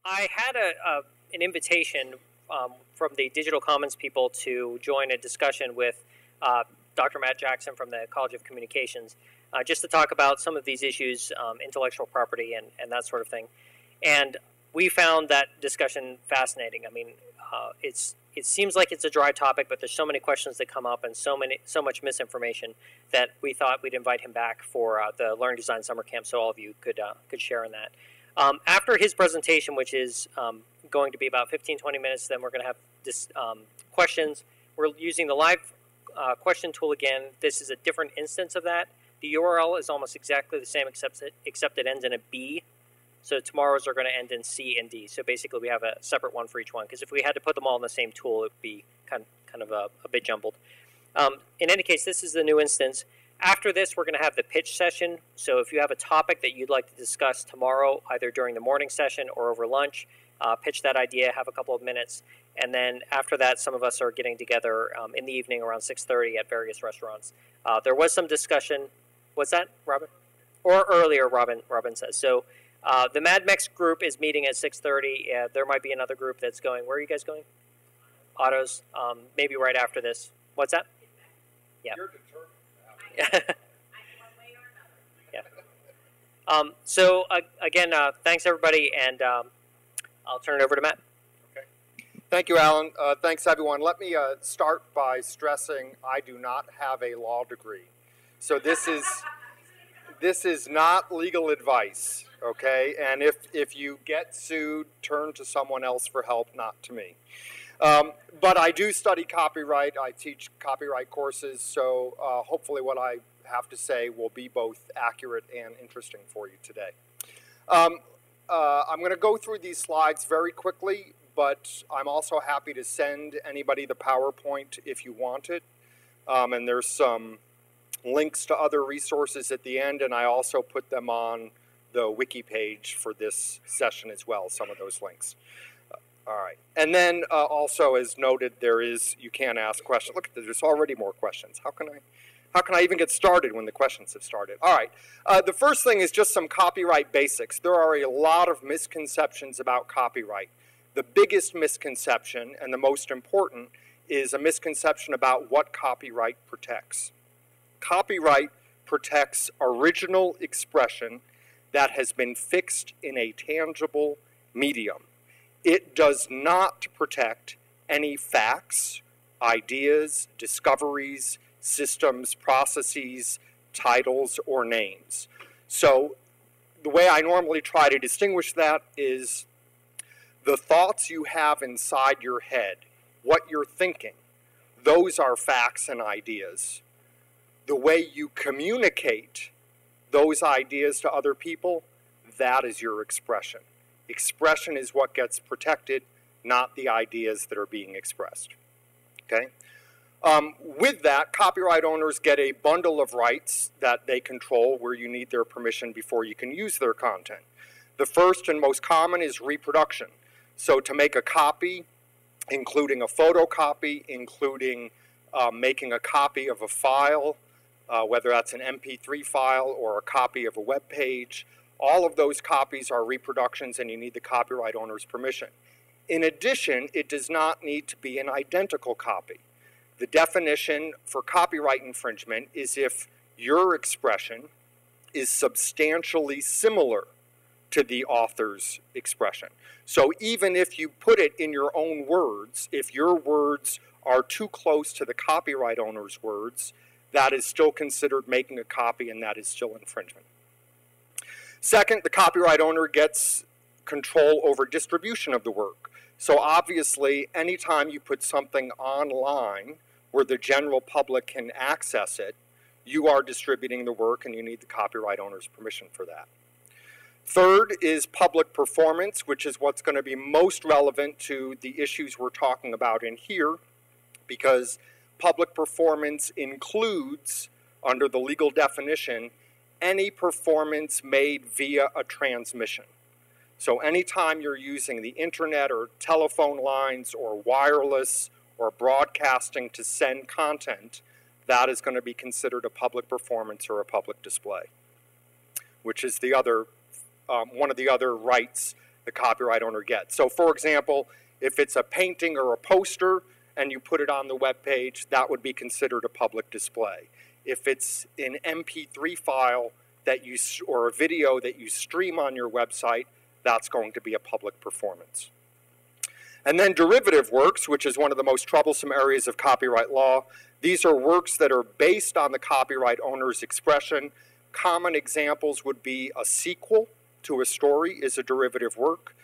I had an invitation from the Digital Commons people to join a discussion with Dr. Matt Jackson from the College of Communications, just to talk about some of these issues, intellectual property and that sort of thing. And we found that discussion fascinating. I mean, it seems like it's a dry topic, but there's so many questions that come up and so much misinformation that we thought we'd invite him back for the Learning Design Summer Camp, so all of you could share in that. After his presentation, which is going to be about 15-20 minutes, then we're going to have this questions. We're using the live question tool again. This is a different instance of that. The URL is almost exactly the same, except it ends in a B. So tomorrow's are going to end in C and D. So basically, we have a separate one for each one. Because if we had to put them all in the same tool, it would be kind of a bit jumbled. In any case, this is the new instance. After this, we're going to have the pitch session. So if you have a topic that you'd like to discuss tomorrow, either during the morning session or over lunch, pitch that idea, have a couple of minutes. And then after that, some of us are getting together in the evening around 6:30 at various restaurants. There was some discussion. What's that, Robin? Or earlier, Robin says. So the Mad Mex group is meeting at 6:30. There might be another group that's going. Where are you guys going? Autos. Maybe right after this. What's that? Yeah. Yeah. So again, thanks everybody, and I'll turn it over to Matt. Okay. Thank you, Alan. Thanks everyone. Let me start by stressing I do not have a law degree, so this is not legal advice. Okay, and if you get sued, turn to someone else for help, not to me. But I do study copyright. I teach copyright courses, so hopefully what I have to say will be both accurate and interesting for you today. I'm going to go through these slides very quickly, but I'm also happy to send anybody the PowerPoint if you want it. And there's some links to other resources at the end, and I also put them on the wiki page for this session as well, some of those links. All right. And then also, as noted, you can ask questions. Look, there's already more questions. How can I even get started when the questions have started? All right. The first thing is just some copyright basics. There are a lot of misconceptions about copyright. The biggest misconception, and the most important, is a misconception about what copyright protects. Copyright protects original expression that has been fixed in a tangible medium. It does not protect any facts, ideas, discoveries, systems, processes, titles, or names. So the way I normally try to distinguish that is the thoughts you have inside your head, what you're thinking, those are facts and ideas. The way you communicate those ideas to other people, that is your expression. Expression is what gets protected, not the ideas that are being expressed. Okay? With that, copyright owners get a bundle of rights that they control where you need their permission before you can use their content. The first and most common is reproduction. So to make a copy, including a photocopy, including making a copy of a file, whether that's an MP3 file or a copy of a web page, all of those copies are reproductions and you need the copyright owner's permission. In addition, it does not need to be an identical copy. The definition for copyright infringement is if your expression is substantially similar to the author's expression. So even if you put it in your own words, if your words are too close to the copyright owner's words, that is still considered making a copy and that is still infringement. Second, the copyright owner gets control over distribution of the work. So obviously, anytime you put something online where the general public can access it, you are distributing the work and you need the copyright owner's permission for that. Third is public performance, which is what's going to be most relevant to the issues we're talking about in here, because public performance includes, under the legal definition, any performance made via a transmission. So anytime you're using the internet or telephone lines or wireless or broadcasting to send content, that is going to be considered a public performance or a public display, which is the other, one of the other rights the copyright owner gets. So for example, if it's a painting or a poster and you put it on the web page, that would be considered a public display. If it's an MP3 file that you, or a video that you stream on your website, that's going to be a public performance. And then derivative works, which is one of the most troublesome areas of copyright law. These are works that are based on the copyright owner's expression. Common examples would be a sequel to a story is a derivative work.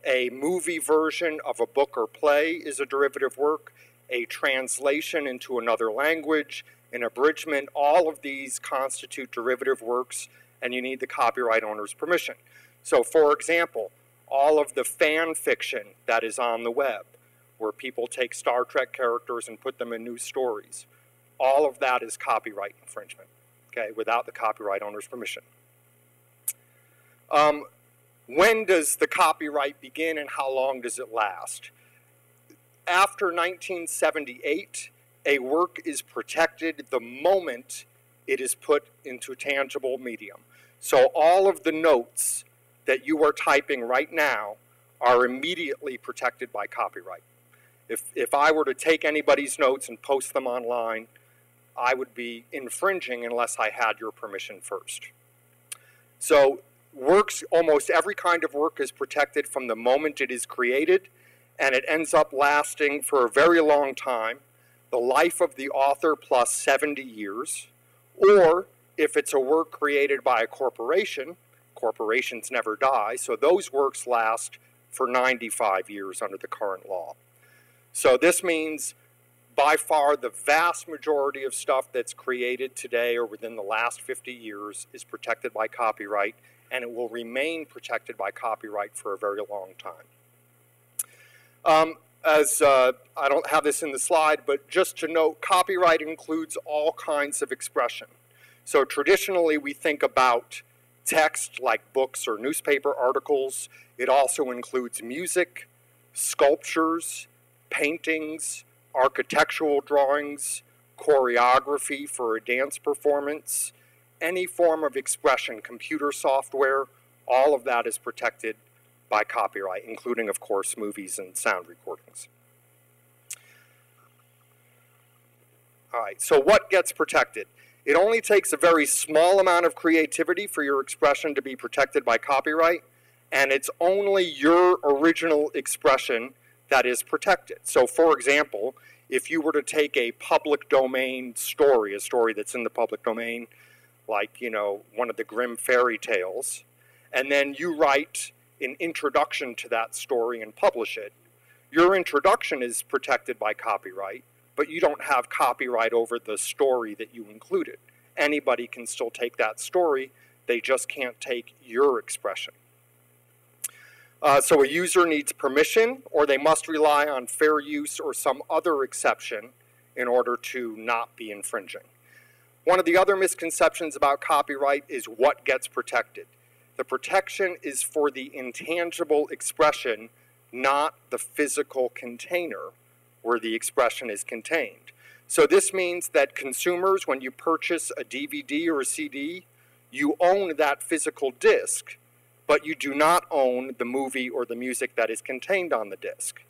A movie version of a book or play is a derivative work. A translation into another language, an abridgment, all of these constitute derivative works, and you need the copyright owner's permission. So for example, all of the fan fiction that is on the web, where people take Star Trek characters and put them in new stories, all of that is copyright infringement, okay, without the copyright owner's permission. When does the copyright begin and how long does it last? After 1978, a work is protected the moment it is put into tangible medium. So all of the notes that you are typing right now are immediately protected by copyright. If I were to take anybody's notes and post them online, I would be infringing unless I had your permission first. So works, almost every kind of work is protected from the moment it is created, and it ends up lasting for a very long time, the life of the author plus 70 years, or if it's a work created by a corporation, corporations never die, so those works last for 95 years under the current law. So this means by far the vast majority of stuff that's created today or within the last 50 years is protected by copyright, and it will remain protected by copyright for a very long time. I don't have this in the slide, but just to note, copyright includes all kinds of expression. So traditionally we think about text like books or newspaper articles. It also includes music, sculptures, paintings, architectural drawings, choreography for a dance performance, any form of expression, computer software, all of that is protected by copyright, including, of course, movies and sound recordings. All right, so what gets protected? It only takes a very small amount of creativity for your expression to be protected by copyright, and it's only your original expression that is protected. So, for example, if you were to take a public domain story, a story that's in the public domain, like, you know, one of the Grimm fairy tales, and then you write an introduction to that story and publish it, your introduction is protected by copyright, but you don't have copyright over the story that you included. Anybody can still take that story, they just can't take your expression. So a user needs permission, or they must rely on fair use or some other exception in order to not be infringing. One of the other misconceptions about copyright is what gets protected. The protection is for the intangible expression, not the physical container where the expression is contained. So this means that consumers, when you purchase a DVD or a CD, you own that physical disc, but you do not own the movie or the music that is contained on the disc.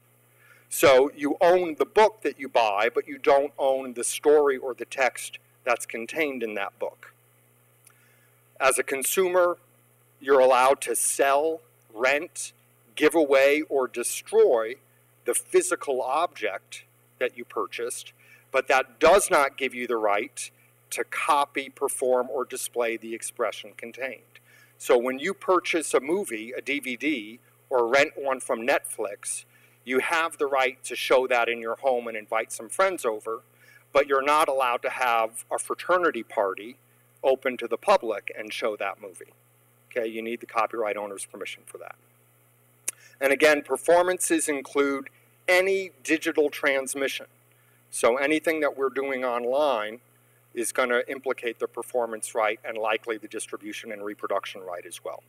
So you own the book that you buy, but you don't own the story or the text that's contained in that book. As a consumer, you're allowed to sell, rent, give away, or destroy the physical object that you purchased, but that does not give you the right to copy, perform, or display the expression contained. So when you purchase a movie, a DVD, or rent one from Netflix, you have the right to show that in your home and invite some friends over, but you're not allowed to have a fraternity party open to the public and show that movie. Okay, you need the copyright owner's permission for that. And again, performances include any digital transmission. So anything that we're doing online is going to implicate the performance right and likely the distribution and reproduction right as well.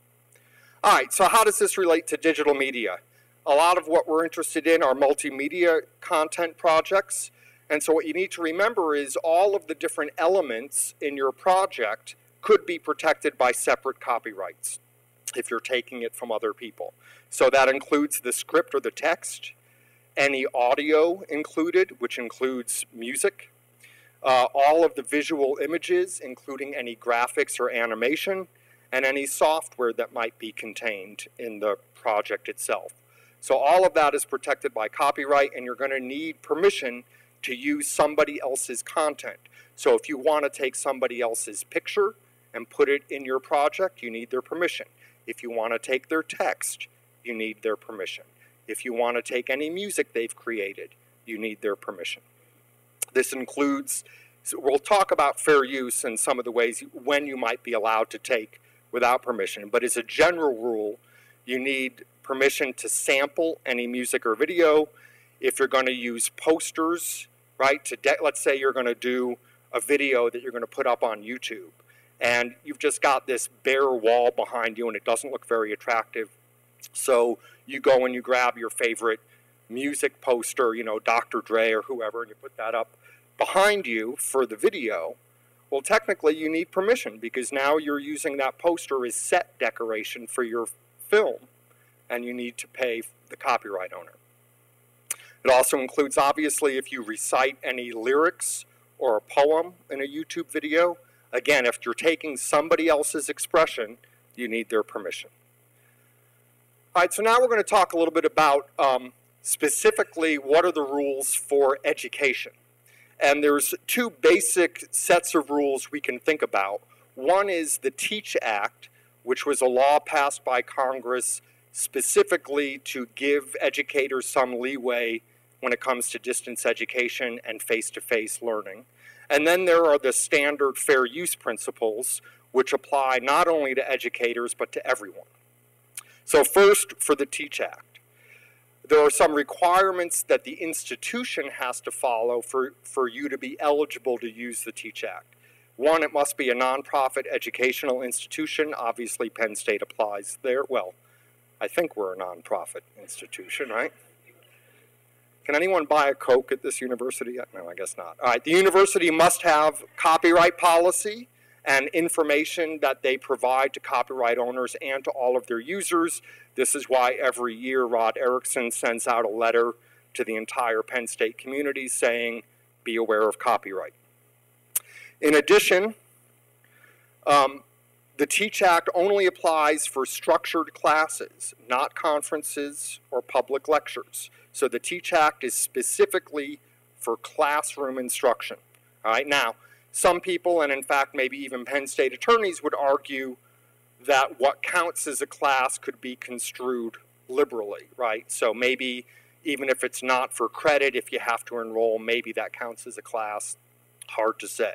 All right, so how does this relate to digital media? A lot of what we're interested in are multimedia content projects. And so what you need to remember is all of the different elements in your project could be protected by separate copyrights if you're taking it from other people. So that includes the script or the text, any audio included, which includes music, all of the visual images, including any graphics or animation, and any software that might be contained in the project itself. So all of that is protected by copyright, and you're going to need permission to use somebody else's content. So if you want to take somebody else's picture and put it in your project, you need their permission. If you want to take their text, you need their permission. If you want to take any music they've created, you need their permission. This includes, so we'll talk about fair use and some of the ways when you might be allowed to take without permission, but as a general rule, you need permission to sample any music or video. If you're going to use posters, right, let's say you're going to do a video that you're going to put up on YouTube, and you've just got this bare wall behind you and it doesn't look very attractive. So you go and you grab your favorite music poster, you know, Dr. Dre or whoever, and you put that up behind you for the video. Well, technically you need permission because now you're using that poster as set decoration for your film, and you need to pay the copyright owner. It also includes, obviously, if you recite any lyrics or a poem in a YouTube video. Again, if you're taking somebody else's expression, you need their permission. All right, so now we're going to talk a little bit about specifically what are the rules for education. And there's two basic sets of rules we can think about. One is the TEACH Act, which was a law passed by Congress specifically to give educators some leeway when it comes to distance education and face-to-face learning. And then there are the standard fair use principles, which apply not only to educators but to everyone. So first, for the TEACH Act. There are some requirements that the institution has to follow for you to be eligible to use the TEACH Act. One, it must be a nonprofit educational institution. Obviously, Penn State applies there. Well, I think we're a nonprofit institution, right? Can anyone buy a Coke at this university yet? No, I guess not. All right, the university must have copyright policy and information that they provide to copyright owners and to all of their users. This is why every year Rod Erickson sends out a letter to the entire Penn State community saying, be aware of copyright. In addition, the TEACH Act only applies for structured classes, not conferences or public lectures. So the TEACH Act is specifically for classroom instruction. All right, now, some people, and in fact maybe even Penn State attorneys, would argue that what counts as a class could be construed liberally, right? So maybe even if it's not for credit, if you have to enroll, maybe that counts as a class. Hard to say.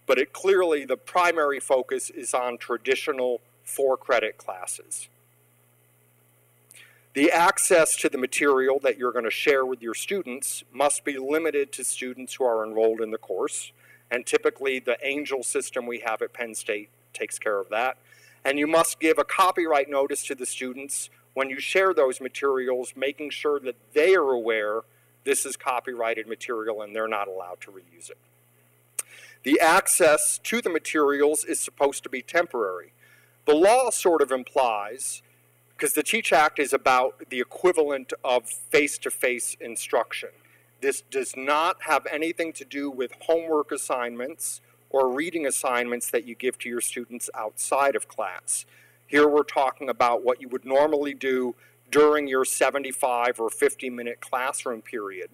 But it clearly, the primary focus is on traditional for-credit classes. The access to the material that you're going to share with your students must be limited to students who are enrolled in the course. And typically, the Angel system we have at Penn State takes care of that. And you must give a copyright notice to the students when you share those materials, making sure that they are aware this is copyrighted material and they're not allowed to reuse it. The access to the materials is supposed to be temporary. The law sort of implies, because the TEACH Act is about the equivalent of face-to-face instruction. This does not have anything to do with homework assignments or reading assignments that you give to your students outside of class. Here we're talking about what you would normally do during your 75 or 50-minute classroom period.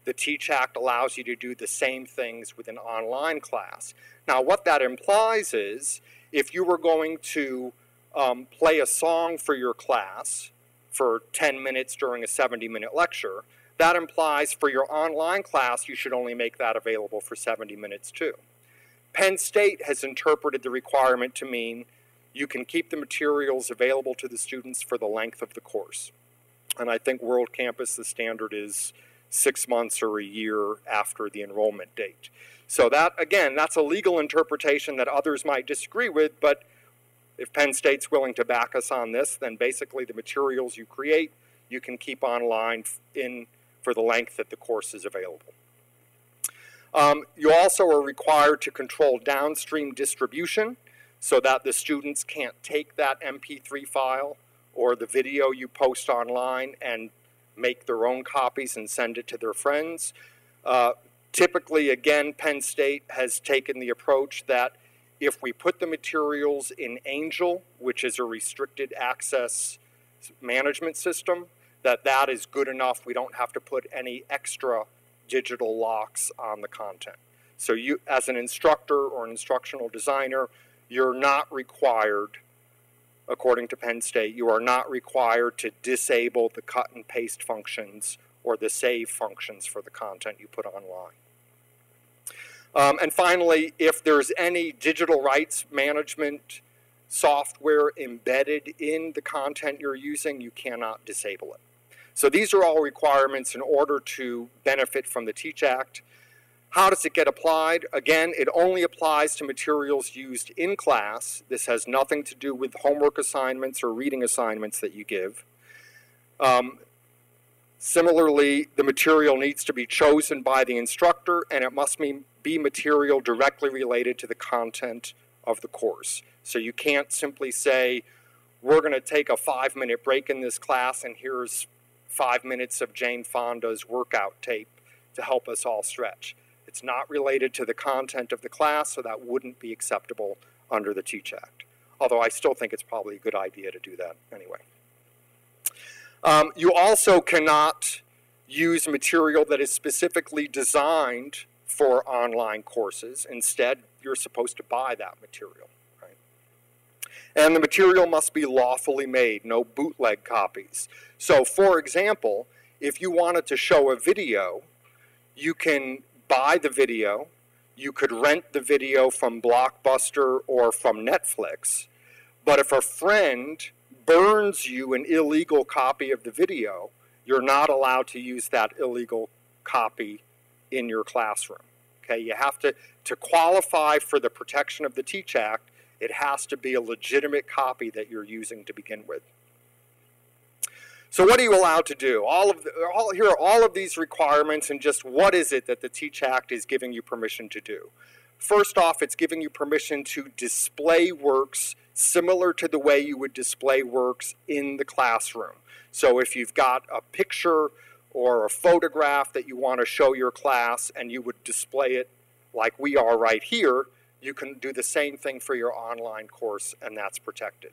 The TEACH Act allows you to do the same things with an online class. Now, what that implies is if you were going to play a song for your class for 10 minutes during a 70-minute lecture, that implies for your online class you should only make that available for 70 minutes too. Penn State has interpreted the requirement to mean you can keep the materials available to the students for the length of the course. And I think World Campus, the standard is 6 months or a year after the enrollment date. So that, again, that's a legal interpretation that others might disagree with, but if Penn State's willing to back us on this, then basically the materials you create, you can keep online for the length that the course is available. You also are required to control downstream distribution so that the students can't take that MP3 file or the video you post online and make their own copies and send it to their friends. Typically, again, Penn State has taken the approach that if we put the materials in Angel, which is a restricted access management system, that is good enough. We don't have to put any extra digital locks on the content. So you, as an instructor or an instructional designer, you're not required, according to Penn State, you are not required to disable the cut and paste functions or the save functions for the content you put online. And finally, if there's any digital rights management software embedded in the content you're using, you cannot disable it. So these are all requirements in order to benefit from the TEACH Act. How does it get applied? Again, it only applies to materials used in class. This has nothing to do with homework assignments or reading assignments that you give. Similarly, the material needs to be chosen by the instructor, and it must be material directly related to the content of the course. So you can't simply say, we're going to take a 5-minute break in this class, and here's 5 minutes of Jane Fonda's workout tape to help us all stretch. It's not related to the content of the class, so that wouldn't be acceptable under the TEACH Act. Although I still think it's probably a good idea to do that anyway. You also cannot use material that is specifically designed for online courses. Instead, you're supposed to buy that material, right? And the material must be lawfully made, no bootleg copies. So, for example, if you wanted to show a video, you can buy the video, you could rent the video from Blockbuster or from Netflix, but if a friend burns you an illegal copy of the video, you're not allowed to use that illegal copy in your classroom. Okay, you have to qualify for the protection of the TEACH Act, it has to be a legitimate copy that you're using to begin with. So what are you allowed to do? Here are all of these requirements, and just what is it that the TEACH Act is giving you permission to do? First off, it's giving you permission to display works similar to the way you would display works in the classroom. So if you've got a picture or a photograph that you want to show your class and you would display it like we are right here, you can do the same thing for your online course, and that's protected.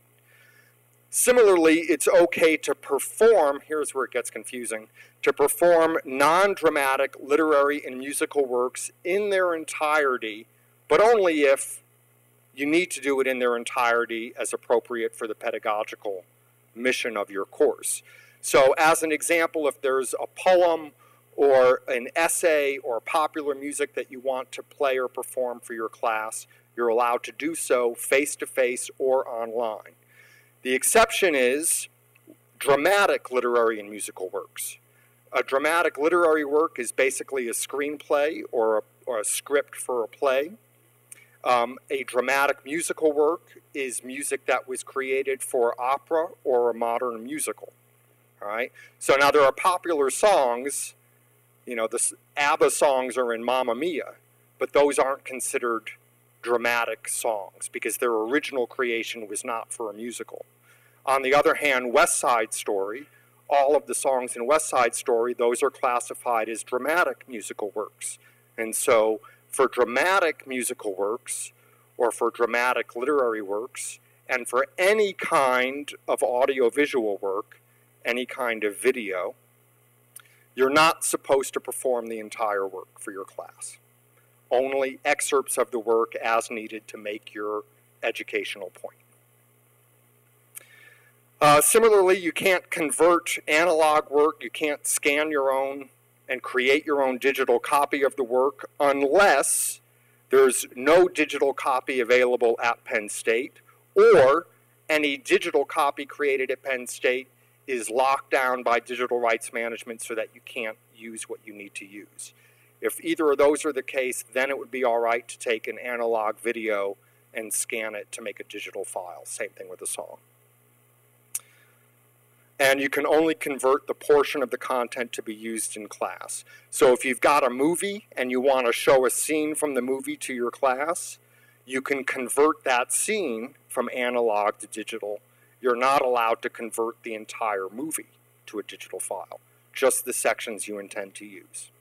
Similarly, it's okay to perform, here's where it gets confusing, to perform non-dramatic literary and musical works in their entirety, but only if you need to do it in their entirety as appropriate for the pedagogical mission of your course. So as an example, if there's a poem or an essay or popular music that you want to play or perform for your class, you're allowed to do so face-to-face or online. The exception is dramatic literary and musical works. A dramatic literary work is basically a screenplay or a script for a play. A dramatic musical work is music that was created for opera or a modern musical. All right? So now there are popular songs, you know, the ABBA songs are in Mamma Mia, but those aren't considered dramatic songs because their original creation was not for a musical. On the other hand, West Side Story, all of the songs in West Side Story, those are classified as dramatic musical works. And so for dramatic musical works, or for dramatic literary works, and for any kind of audiovisual work, any kind of video, you're not supposed to perform the entire work for your class. Only excerpts of the work as needed to make your educational point. Similarly, you can't convert analog work, you can't scan your own and create your own digital copy of the work unless there's no digital copy available at Penn State, or any digital copy created at Penn State is locked down by digital rights management so that you can't use what you need to use. If either of those are the case, then it would be all right to take an analog video and scan it to make a digital file. Same thing with a song. And you can only convert the portion of the content to be used in class. So if you've got a movie and you want to show a scene from the movie to your class, you can convert that scene from analog to digital. you're not allowed to convert the entire movie to a digital file, just the sections you intend to use.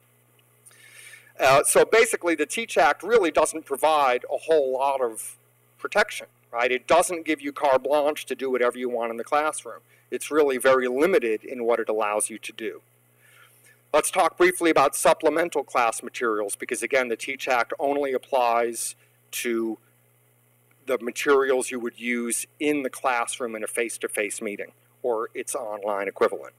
So basically, the Teach Act really doesn't provide a whole lot of protection, right? It doesn't give you carte blanche to do whatever you want in the classroom. It's really very limited in what it allows you to do. Let's talk briefly about supplemental class materials, because again, the Teach Act only applies to the materials you would use in the classroom in a face-to-face meeting, or its online equivalent.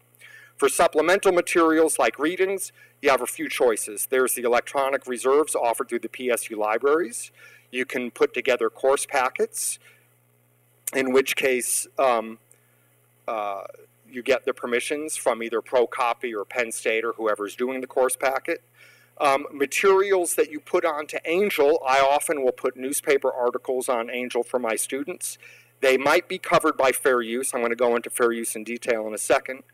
For supplemental materials like readings, you have a few choices. There's the electronic reserves offered through the PSU libraries. You can put together course packets, in which case you get the permissions from either ProCopy or Penn State or whoever's doing the course packet. Materials that you put onto Angel, I often will put newspaper articles on Angel for my students. They might be covered by fair use. I'm going to go into fair use in detail in a second.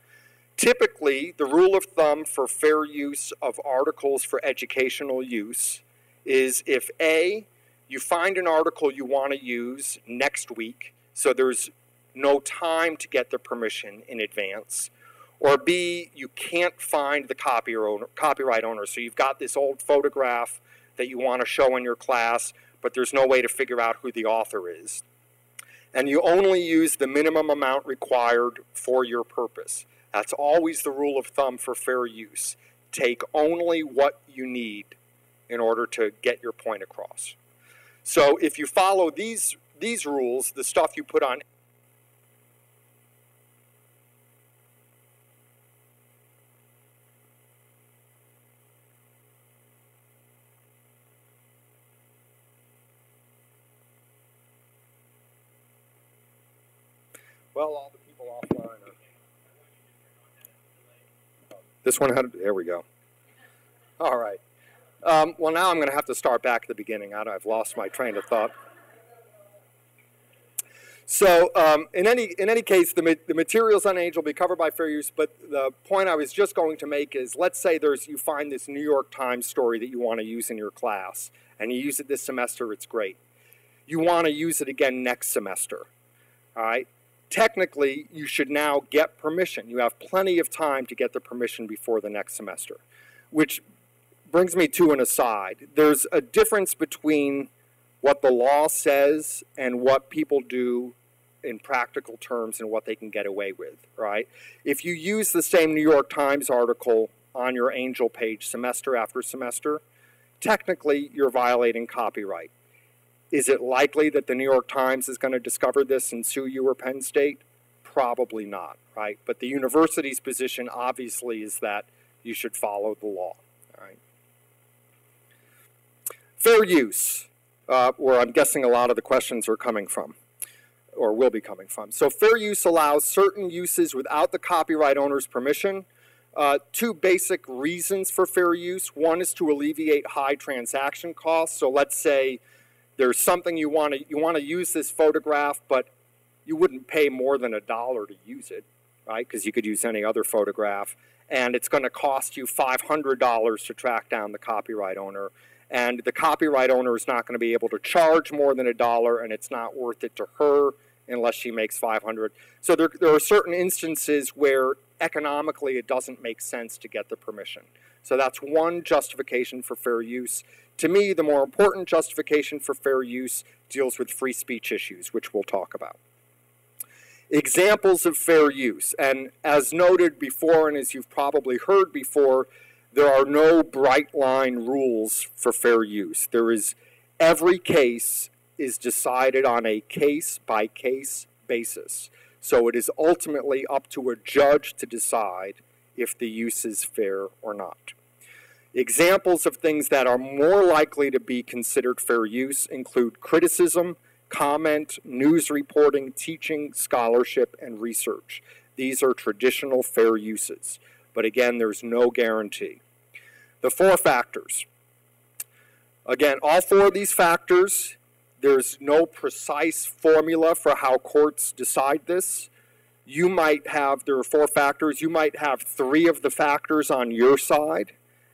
Typically, the rule of thumb for fair use of articles for educational use is if A, you find an article you want to use next week, so there's no time to get the permission in advance, or B, you can't find the copyright owner. So you've got this old photograph that you want to show in your class, but there's no way to figure out who the author is. And you only use the minimum amount required for your purpose. That's always the rule of thumb for fair use. Take only what you need in order to get your point across. So if you follow these rules, the stuff you put on all the people offline are... This one had... There we go. All right. Well, now I'm going to have to start back at the beginning. I've lost my train of thought. So in any case, the materials on Angel will be covered by fair use, but the point I was just going to make is, let's say you find this New York Times story that you want to use in your class, and you use it this semester, it's great. You want to use it again next semester, all right? Technically, you should now get permission. You have plenty of time to get the permission before the next semester, which brings me to an aside. There's a difference between what the law says and what people do in practical terms and what they can get away with, right? If you use the same New York Times article on your Angel page semester after semester, technically you're violating copyright. Is it likely that the New York Times is going to discover this and sue you or Penn State? Probably not, right? But the university's position obviously is that you should follow the law, all right? Fair use, where I'm guessing a lot of the questions are coming from, or will be coming from. So fair use allows certain uses without the copyright owner's permission. Two basic reasons for fair use. One is to alleviate high transaction costs. So let's say there's something you want to use this photograph, but you wouldn't pay more than $1 to use it, right? Because you could use any other photograph, and it's going to cost you $500 to track down the copyright owner, and the copyright owner is not going to be able to charge more than $1, and it's not worth it to her unless she makes $500. So there are certain instances where economically it doesn't make sense to get the permission. So that's one justification for fair use. To me, the more important justification for fair use deals with free speech issues, which we'll talk about. Examples of fair use, and as noted before and as you've probably heard before, there are no bright line rules for fair use. Every case is decided on a case-by-case basis. So it is ultimately up to a judge to decide if the use is fair or not. Examples of things that are more likely to be considered fair use include criticism, comment, news reporting, teaching, scholarship, and research. These are traditional fair uses. But again, there's no guarantee. The 4 factors. Again, all 4 of these factors, there's no precise formula for how courts decide this. There are 4 factors. You might have 3 of the factors on your side,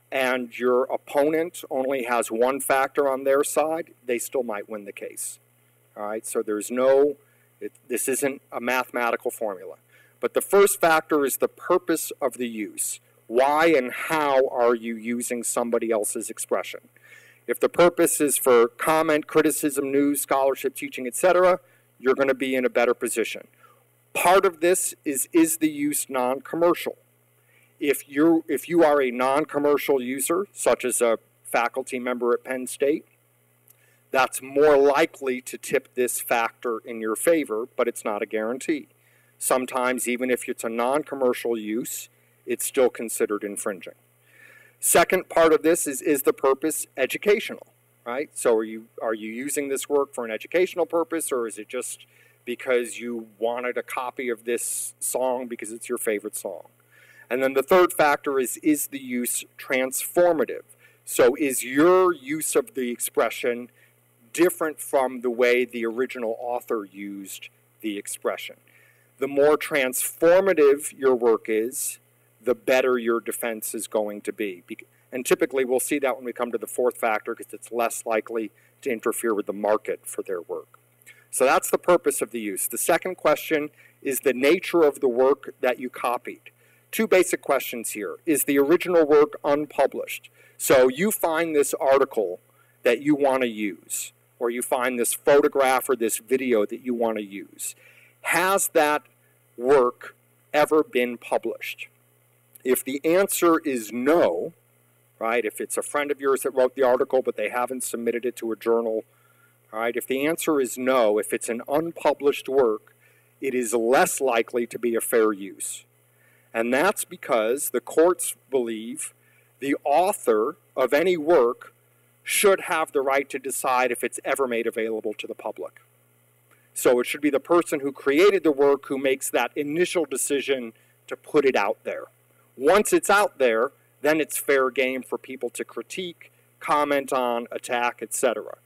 and your opponent only has 1 factor on their side. They still might win the case. All right, so there's no This isn't a mathematical formula. But the first factor is the purpose of the use. Why and how are you using somebody else's expression? If the purpose is for comment, criticism, news, scholarship, teaching, etc., you're going to be in a better position. Part of this is the use non-commercial? If you are a non-commercial user, such as a faculty member at Penn State, that's more likely to tip this factor in your favor, but it's not a guarantee. Sometimes, even if it's a non-commercial use, it's still considered infringing. Second part of this is the purpose educational, right? So are you using this work for an educational purpose, or is it just because you wanted a copy of this song because it's your favorite song? And then the third factor is the use transformative? So is your use of the expression different from the way the original author used the expression? The more transformative your work is, the better your defense is going to be. And typically we'll see that when we come to the fourth factor, because it's less likely to interfere with the market for their work. So that's the purpose of the use. The second question is the nature of the work that you copied. Two basic questions here. Is the original work unpublished? So you find this article that you want to use, or you find this photograph or this video that you want to use. Has that work ever been published? If the answer is no, right, if it's a friend of yours that wrote the article but they haven't submitted it to a journal, all right, if the answer is no, if it's an unpublished work, it is less likely to be a fair use. And that's because the courts believe the author of any work should have the right to decide if it's ever made available to the public. So it should be the person who created the work who makes that initial decision to put it out there. Once it's out there, then it's fair game for people to critique, comment on, attack, etc.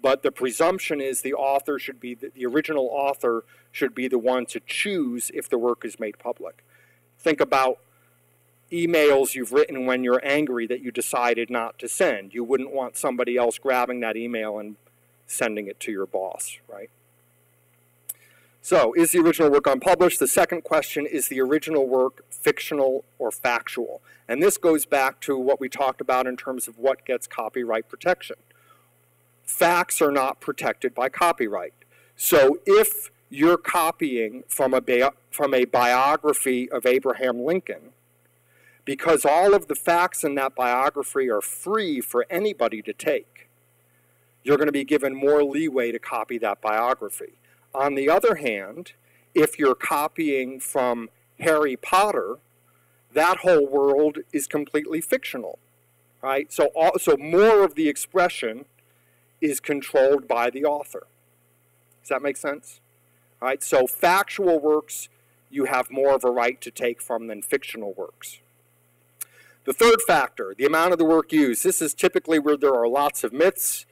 But the presumption is the author should be, the original author should be the one to choose if the work is made public. Think about emails you've written when you're angry that you decided not to send. You wouldn't want somebody else grabbing that email and sending it to your boss, right? So, is the original work unpublished? The second question, is the original work fictional or factual? And this goes back to what we talked about in terms of what gets copyright protection. Facts are not protected by copyright. So if you're copying from a biography of Abraham Lincoln, because all of the facts in that biography are free for anybody to take, you're going to be given more leeway to copy that biography. On the other hand, if you're copying from Harry Potter, that whole world is completely fictional, right? So more of the expression is controlled by the author. Does that make sense? All right, so factual works you have more of a right to take from than fictional works. The third factor, the amount of the work used. This is typically where there are lots of myths.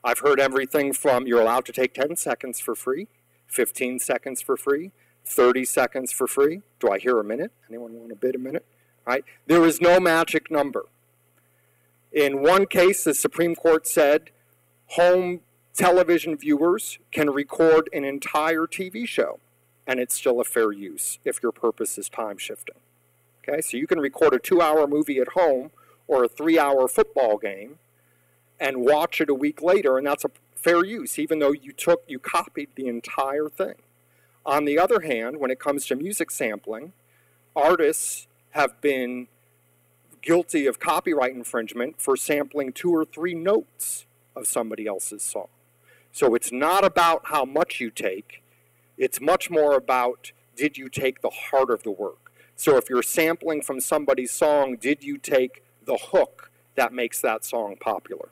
I've heard everything from you're allowed to take 10 seconds for free, 15 seconds for free, 30 seconds for free. Do I hear a minute? Anyone want to bid a minute? All right. There is no magic number. In one case, the Supreme Court said home television viewers can record an entire TV show, and it's still a fair use if your purpose is time shifting. Okay, so you can record a 2-hour movie at home or a 3-hour football game and watch it a week later, and that's a fair use, even though you copied the entire thing. On the other hand, when it comes to music sampling, artists have been guilty of copyright infringement for sampling 2 or 3 notes of somebody else's song. So it's not about how much you take, it's much more about, did you take the heart of the work? So if you're sampling from somebody's song, did you take the hook that makes that song popular?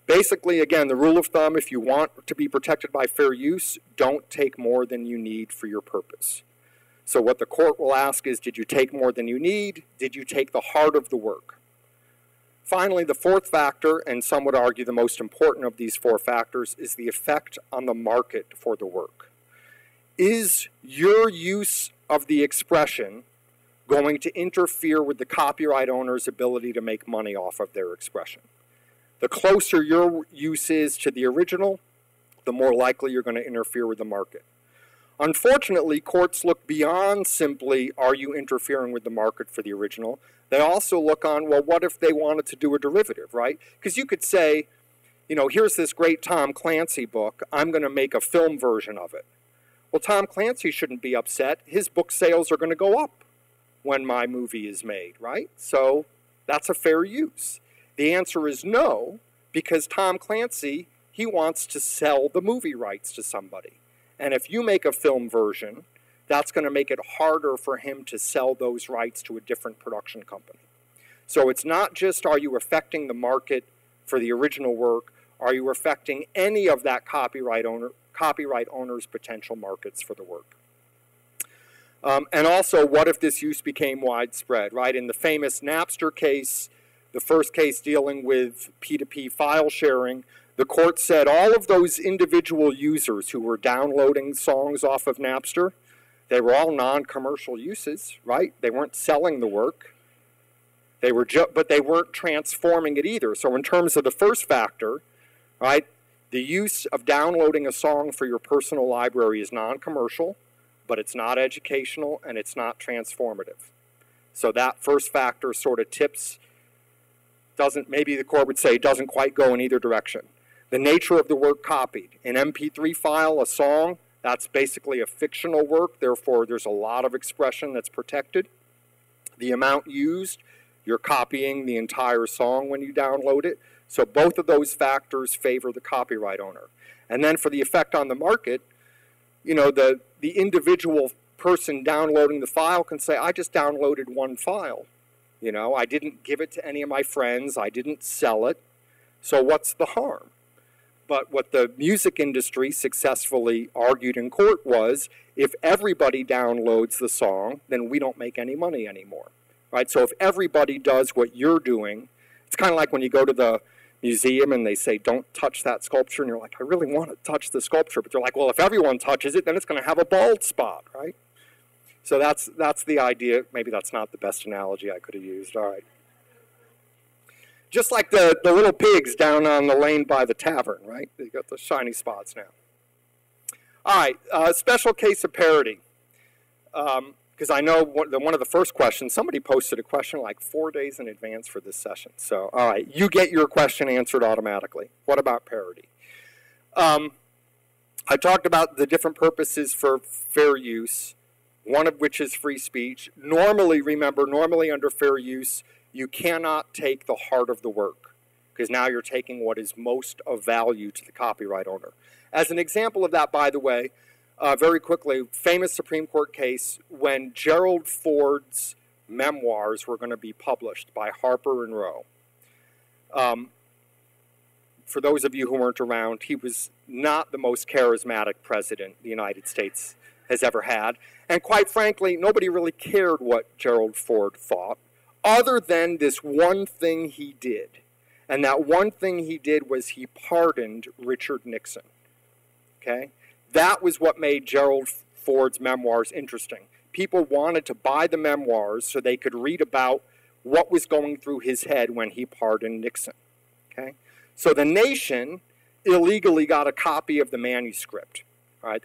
Basically, again, the rule of thumb, if you want to be protected by fair use, don't take more than you need for your purpose. So what the court will ask is, did you take more than you need? Did you take the heart of the work? Finally, the fourth factor, and some would argue the most important of these 4 factors, is the effect on the market for the work. Is your use of the expression going to interfere with the copyright owner's ability to make money off of their expression? The closer your use is to the original, the more likely you're going to interfere with the market. Unfortunately, courts look beyond simply, are you interfering with the market for the original? They also look on, well, what if they wanted to do a derivative, right? Because you could say, you know, here's this great Tom Clancy book. I'm going to make a film version of it. Well, Tom Clancy shouldn't be upset. His book sales are going to go up when my movie is made, right? So that's a fair use. The answer is no, because Tom Clancy, he wants to sell the movie rights to somebody. And if you make a film version, that's going to make it harder for him to sell those rights to a different production company. So it's not just, are you affecting the market for the original work, are you affecting any of that copyright owner's potential markets for the work? And also, what if this use became widespread, right? In the famous Napster case, the first case dealing with P2P file sharing, the court said all of those individual users who were downloading songs off of Napster, they were all non-commercial uses, right? They weren't selling the work. But they weren't transforming it either. So in terms of the first factor, right, the use of downloading a song for your personal library is non-commercial, but it's not educational and it's not transformative. So that first factor sort of maybe the court would say, doesn't quite go in either direction. The nature of the work copied. An MP3 file, a song, that's basically a fictional work, therefore there's a lot of expression that's protected. The amount used, you're copying the entire song when you download it. So both of those factors favor the copyright owner. And then for the effect on the market, you know, the individual person downloading the file can say, I just downloaded one file. You know, I didn't give it to any of my friends. I didn't sell it. So what's the harm? But what the music industry successfully argued in court was, if everybody downloads the song, then we don't make any money anymore. Right? So if everybody does what you're doing, it's kind of like when you go to the museum and they say, don't touch that sculpture, and you're like, I really want to touch the sculpture, but they're like, well, if everyone touches it, then it's going to have a bald spot, right? So that's the idea. Maybe that's not the best analogy I could have used. All right. Just like the little pigs down on the lane by the tavern, right? They got the shiny spots now. All right, special case of parody. Because I know one of the first questions, somebody posted a question like 4 days in advance for this session. So, all right, you get your question answered automatically. What about parody? I talked about the different purposes for fair use, one of which is free speech. Normally under fair use, you cannot take the heart of the work, because now you're taking what is most of value to the copyright owner. As an example of that, by the way, very quickly, famous Supreme Court case when Gerald Ford's memoirs were going to be published by Harper and Row. For those of you who weren't around, he was not the most charismatic president the United States has ever had. And quite frankly, nobody really cared what Gerald Ford thought, other than this one thing he did. And that one thing he did was he pardoned Richard Nixon. Okay? That was what made Gerald Ford's memoirs interesting. People wanted to buy the memoirs so they could read about what was going through his head when he pardoned Nixon. Okay? So the nation illegally got a copy of the manuscript. All right?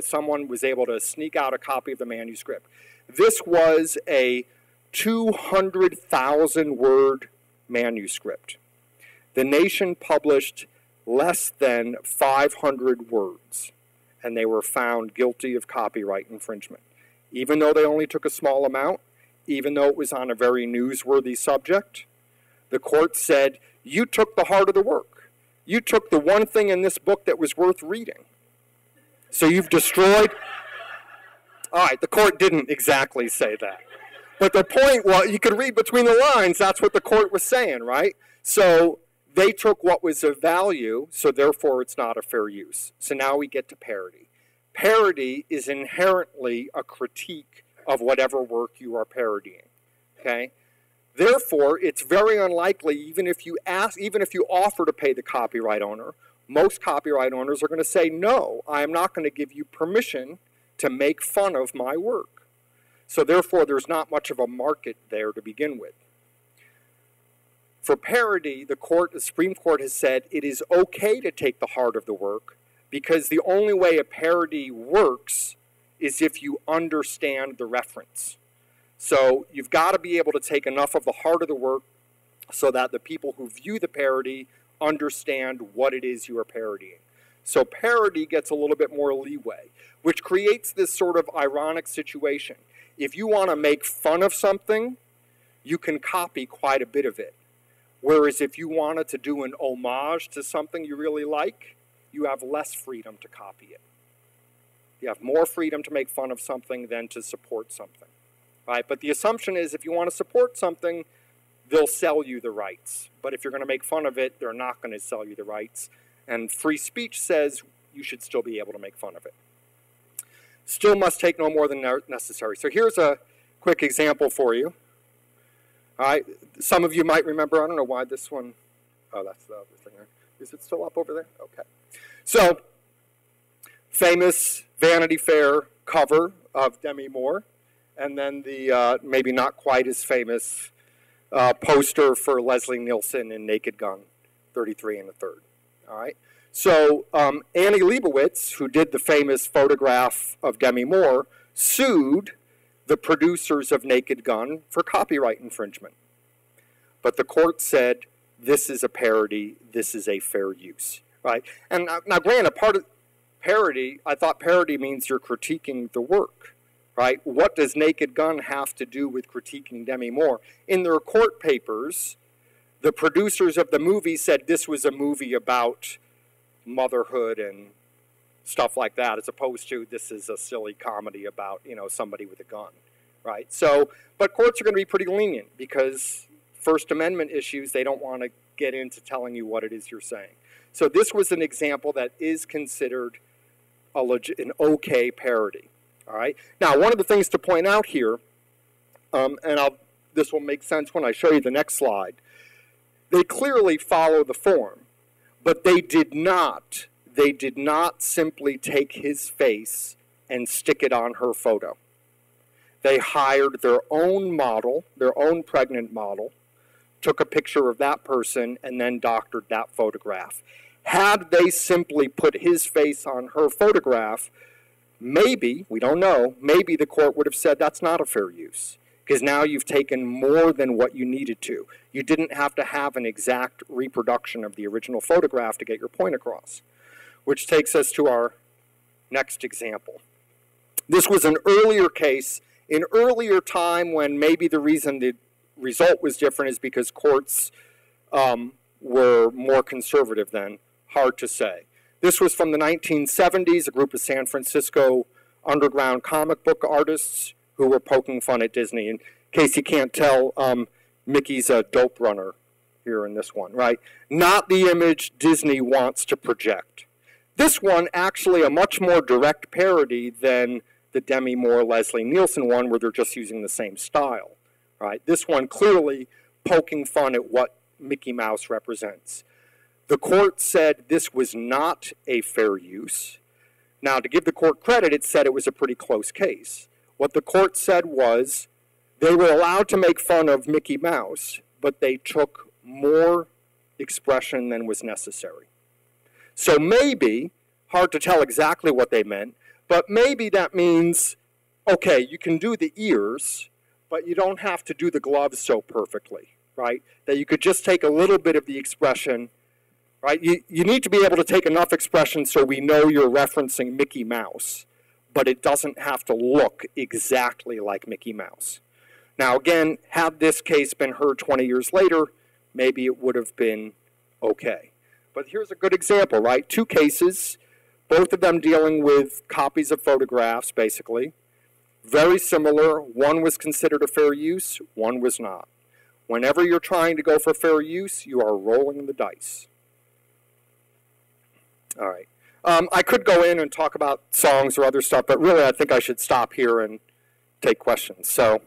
Someone was able to sneak out a copy of the manuscript. This was a 200,000 word manuscript. The nation published less than 500 words, and they were found guilty of copyright infringement. Even though they only took a small amount, even though it was on a very newsworthy subject, the court said, you took the heart of the work. You took the one thing in this book that was worth reading. So you've destroyed... All right, the court didn't exactly say that. But the point was, you could read between the lines, that's what the court was saying, right? So they took what was of value, so therefore it's not a fair use. So now we get to parody. Parody is inherently a critique of whatever work you are parodying, okay? Therefore, it's very unlikely, even if you offer to pay the copyright owner, most copyright owners are going to say, no, I am not going to give you permission to make fun of my work. So therefore, there's not much of a market there to begin with. For parody, the Supreme Court has said it is okay to take the heart of the work because the only way a parody works is if you understand the reference. So you've got to be able to take enough of the heart of the work so that the people who view the parody understand what it is you are parodying. So parody gets a little bit more leeway, which creates this sort of ironic situation. If you want to make fun of something, you can copy quite a bit of it. Whereas if you wanted to do an homage to something you really like, you have less freedom to copy it. You have more freedom to make fun of something than to support something, right? But the assumption is if you want to support something, they'll sell you the rights. But if you're going to make fun of it, they're not going to sell you the rights. And free speech says you should still be able to make fun of it. Still must take no more than necessary. So here's a quick example for you. All right, some of you might remember, I don't know why this one, oh, that's the other thing there. Is it still up over there? Okay. So, famous Vanity Fair cover of Demi Moore, and then the maybe not quite as famous poster for Leslie Nielsen in Naked Gun, 33 1/3. All right. So Annie Leibovitz, who did the famous photograph of Demi Moore, sued the producers of Naked Gun for copyright infringement. But the court said, this is a parody, this is a fair use. Right? And now granted, part of parody, I thought parody means you're critiquing the work. Right? What does Naked Gun have to do with critiquing Demi Moore? In their court papers, the producers of the movie said this was a movie about motherhood and stuff like that, as opposed to this is a silly comedy about, you know, somebody with a gun, right? So, but courts are going to be pretty lenient because First Amendment issues, they don't want to get into telling you what it is you're saying. So this was an example that is considered an okay parody, all right? Now, one of the things to point out here, this will make sense when I show you the next slide, they clearly follow the form, but they did not simply take his face and stick it on her photo. They hired their own model, their own pregnant model, took a picture of that person, and then doctored that photograph. Had they simply put his face on her photograph, maybe, we don't know, maybe the court would have said that's not a fair use, because now you've taken more than what you needed to. You didn't have to have an exact reproduction of the original photograph to get your point across. Which takes us to our next example. This was an earlier case, in earlier time when maybe the reason the result was different is because courts were more conservative then, hard to say. This was from the 1970s, a group of San Francisco underground comic book artists who were poking fun at Disney. In case you can't tell, Mickey's a dope runner here in this one, right? Not the image Disney wants to project. This one, actually a much more direct parody than the Demi Moore, Leslie Nielsen one, where they're just using the same style, right? This one clearly poking fun at what Mickey Mouse represents. The court said this was not a fair use. Now, to give the court credit, it said it was a pretty close case. What the court said was they were allowed to make fun of Mickey Mouse, but they took more expression than was necessary. So maybe, hard to tell exactly what they meant, but maybe that means, okay, you can do the ears, but you don't have to do the gloves so perfectly, right? That you could just take a little bit of the expression, right? You need to be able to take enough expression so we know you're referencing Mickey Mouse, but it doesn't have to look exactly like Mickey Mouse. Now again, had this case been heard 20 years later, maybe it would have been okay. But here's a good example, right? Two cases, both of them dealing with copies of photographs, basically. Very similar. One was considered a fair use, one was not. Whenever you're trying to go for fair use, you are rolling the dice. All right. I could go in and talk about songs or other stuff, but really I think I should stop here and take questions. So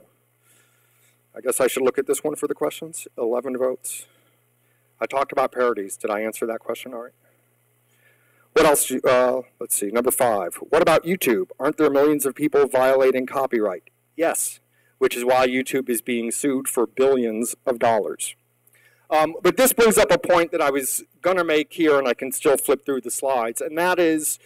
I guess I should look at this one for the questions. 11 votes. I talked about parodies. Did I answer that question all right? What else? Let's see. Number 5. What about YouTube? Aren't there millions of people violating copyright? Yes, which is why YouTube is being sued for billions of dollars. But this brings up a point that I was going to make here, and I can still flip through the slides, and that is,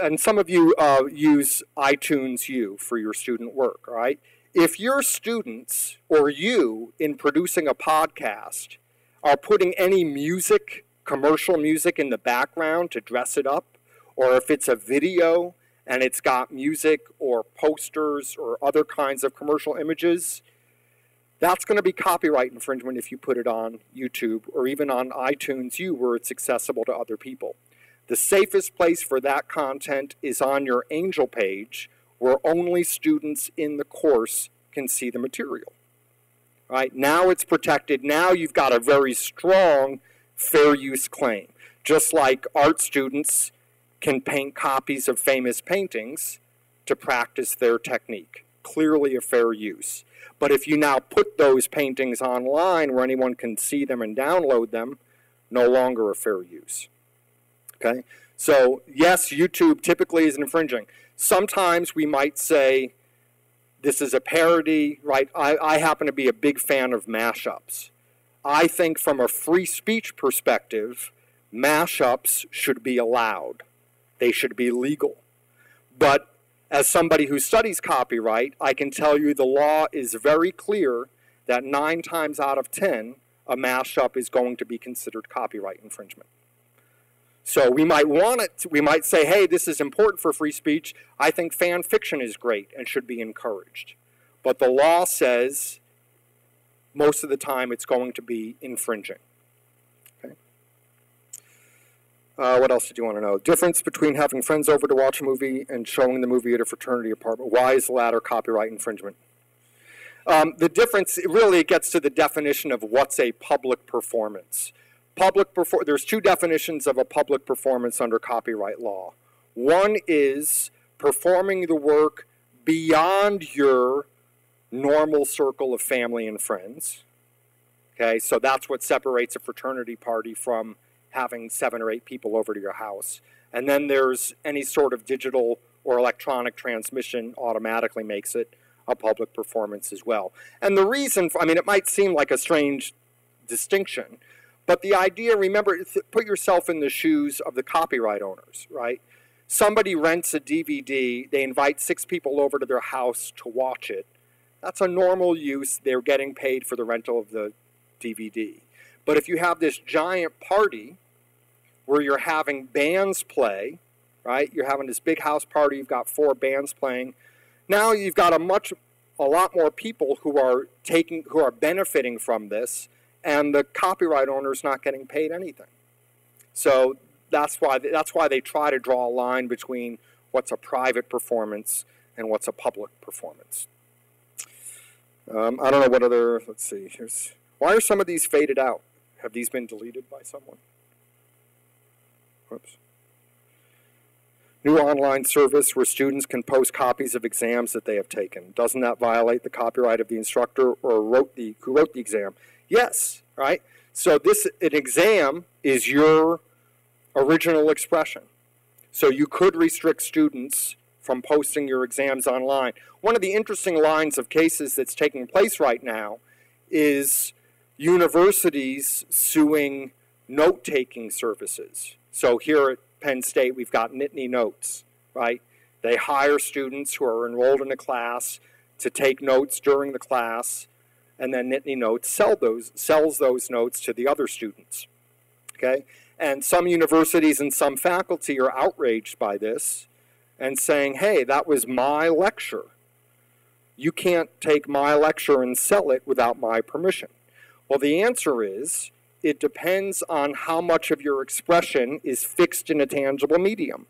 and some of you use iTunes U for your student work, right? If your students or you, in producing a podcast, are putting any music, commercial music in the background to dress it up, or if it's a video and it's got music or posters or other kinds of commercial images, that's going to be copyright infringement if you put it on YouTube or even on iTunes U where it's accessible to other people. The safest place for that content is on your Angel page where only students in the course can see the material. Right? Now it's protected. Now you've got a very strong fair use claim. Just like art students can paint copies of famous paintings to practice their technique. Clearly a fair use. But if you now put those paintings online where anyone can see them and download them, no longer a fair use. Okay? So yes, YouTube typically is infringing. Sometimes we might say this is a parody, right? I happen to be a big fan of mashups. I think from a free speech perspective, mashups should be allowed. They should be legal. But as somebody who studies copyright, I can tell you the law is very clear that 9 times out of 10, a mashup is going to be considered copyright infringement. So we might want it, we might say, hey, this is important for free speech. I think fan fiction is great and should be encouraged. But the law says most of the time it's going to be infringing. Okay. What else did you want to know? Difference between having friends over to watch a movie and showing the movie at a fraternity apartment. Why is the latter copyright infringement? The difference, it gets to the definition of what's a public performance. There's 2 definitions of a public performance under copyright law. One is performing the work beyond your normal circle of family and friends. Okay, so that's what separates a fraternity party from having 7 or 8 people over to your house. And then there's any sort of digital or electronic transmission automatically makes it a public performance as well. And the reason, it might seem like a strange distinction, but the idea, remember, put yourself in the shoes of the copyright owners, right? Somebody rents a DVD, they invite 6 people over to their house to watch it. That's a normal use, they're getting paid for the rental of the DVD. But if you have this giant party where you're having bands play, right? You're having this big house party, you've got 4 bands playing. Now you've got a lot more people who are benefiting from this, and the copyright owner's not getting paid anything. So that's why they try to draw a line between what's a private performance and what's a public performance. I don't know what other, let's see, why are some of these faded out? Have these been deleted by someone? Whoops. New online service where students can post copies of exams that they have taken. Doesn't that violate the copyright of the instructor or who wrote the exam? Yes, right? So an exam is your original expression. So you could restrict students from posting your exams online. One of the interesting lines of cases that's taking place right now is universities suing note-taking services. So here at Penn State, we've got Nittany Notes, right? They hire students who are enrolled in a class to take notes during the class, and then Nittany Notes sells those notes to the other students, okay? And some universities and some faculty are outraged by this and saying, hey, that was my lecture. You can't take my lecture and sell it without my permission. Well, the answer is, it depends on how much of your expression is fixed in a tangible medium,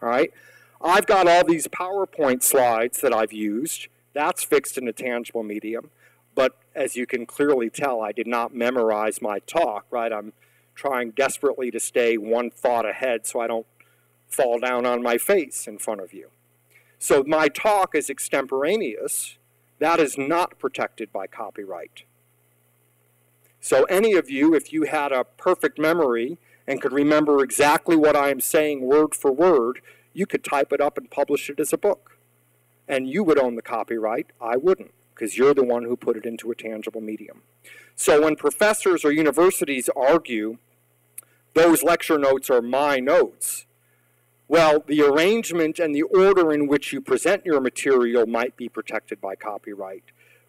all right? I've got all these PowerPoint slides that I've used. That's fixed in a tangible medium. But as you can clearly tell, I did not memorize my talk, right? I'm trying desperately to stay one thought ahead so I don't fall down on my face in front of you. So my talk is extemporaneous. That is not protected by copyright. So any of you, if you had a perfect memory and could remember exactly what I am saying word for word, you could type it up and publish it as a book. And you would own the copyright, I wouldn't. because you're the one who put it into a tangible medium. So when professors or universities argue, those lecture notes are my notes, well, the arrangement and the order in which you present your material might be protected by copyright.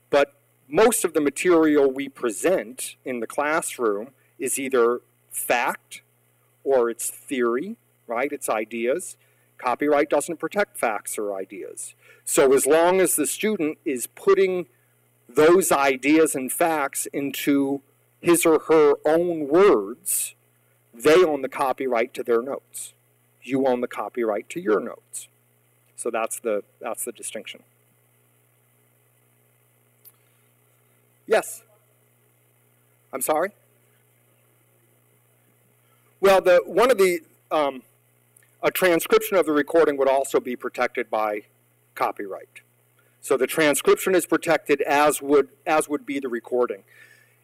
But most of the material we present in the classroom is either fact or it's theory, right? It's ideas. Copyright doesn't protect facts or ideas. So as long as the student is putting those ideas and facts into his or her own words, they own the copyright to their notes. You own the copyright to your notes. So that's the distinction. Yes? I'm sorry? Well, a transcription of the recording would also be protected by copyright. So the transcription is protected as would be the recording.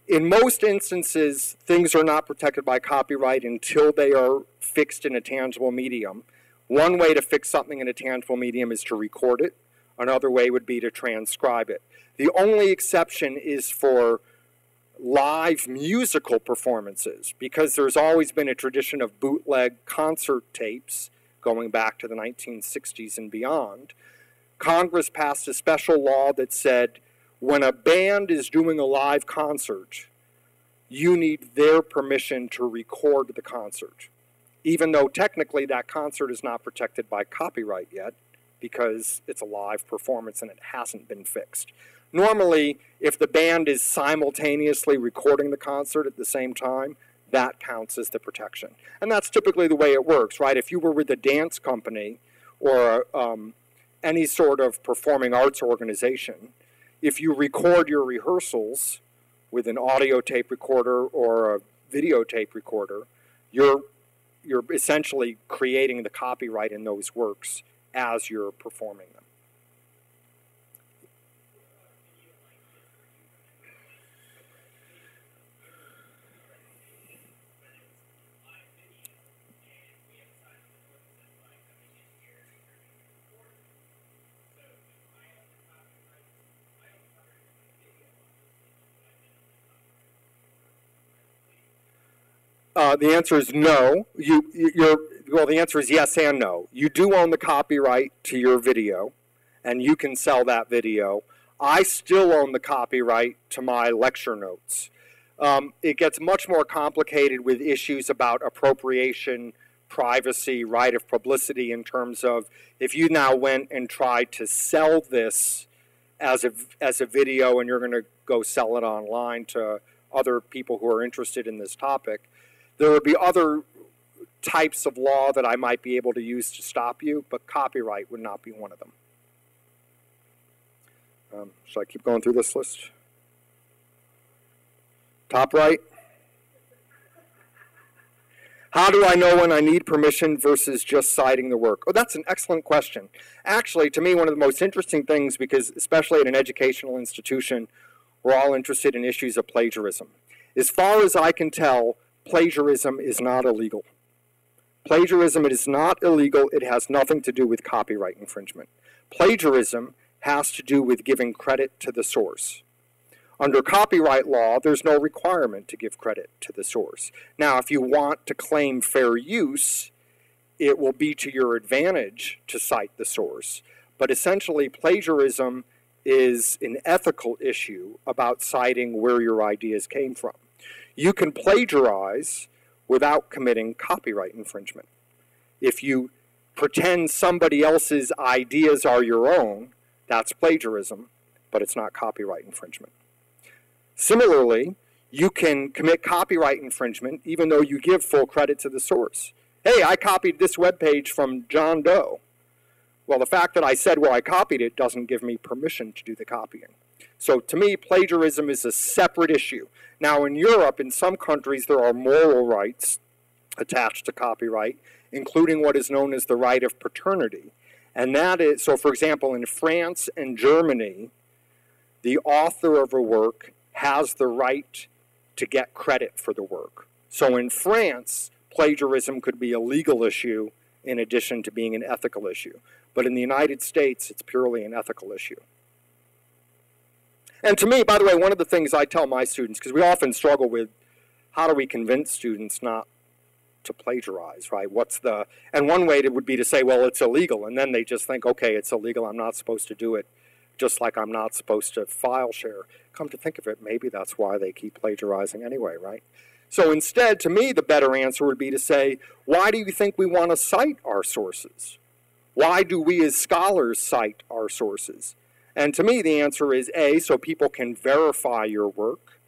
In most instances, things are not protected by copyright until they are fixed in a tangible medium. One way to fix something in a tangible medium is to record it. Another way would be to transcribe it. The only exception is for live musical performances, because there's always been a tradition of bootleg concert tapes going back to the 1960s and beyond. Congress passed a special law that said when a band is doing a live concert, you need their permission to record the concert, even though technically that concert is not protected by copyright yet because it's a live performance and it hasn't been fixed. Normally, if the band is simultaneously recording the concert at the same time, that counts as the protection. And that's typically the way it works, right? If you were with a dance company or any sort of performing arts organization, if you record your rehearsals with an audio tape recorder or a videotape recorder, you're essentially creating the copyright in those works as you're performing them. The answer is no. Well, the answer is yes and no. You do own the copyright to your video, and you can sell that video. I still own the copyright to my lecture notes. It gets much more complicated with issues about appropriation, privacy, right of publicity, in terms of if you now went and tried to sell this as a video and you're going to go sell it online to other people who are interested in this topic, there would be other types of law that I might be able to use to stop you, but copyright would not be one of them. Should I keep going through this list? Top right. How do I know when I need permission versus just citing the work? Oh, that's an excellent question. Actually, to me, one of the most interesting things, because especially at an educational institution, we're all interested in issues of plagiarism. As far as I can tell, plagiarism is not illegal. Plagiarism is not illegal. It has nothing to do with copyright infringement. Plagiarism has to do with giving credit to the source. Under copyright law, there's no requirement to give credit to the source. Now, if you want to claim fair use, it will be to your advantage to cite the source. But essentially, plagiarism is an ethical issue about citing where your ideas came from. You can plagiarize without committing copyright infringement. If you pretend somebody else's ideas are your own, that's plagiarism, but it's not copyright infringement. Similarly, you can commit copyright infringement even though you give full credit to the source. Hey, I copied this web page from John Doe. Well, the fact that I said where I copied it doesn't give me permission to do the copying. So to me, plagiarism is a separate issue. Now in Europe, in some countries, there are moral rights attached to copyright, including what is known as the right of paternity. And that is, so for example, in France and Germany, the author of a work has the right to get credit for the work. So in France, plagiarism could be a legal issue in addition to being an ethical issue. But in the United States, it's purely an ethical issue. And to me, by the way, one of the things I tell my students, because we often struggle with how do we convince students not to plagiarize, right? And one way would be to say, well, it's illegal. And then they just think, okay, it's illegal. I'm not supposed to do it, just like I'm not supposed to file share. Come to think of it, maybe that's why they keep plagiarizing anyway, right? So instead, to me, the better answer would be to say, why do you think we want to cite our sources? Why do we as scholars cite our sources? And to me, the answer is A, so people can verify your work,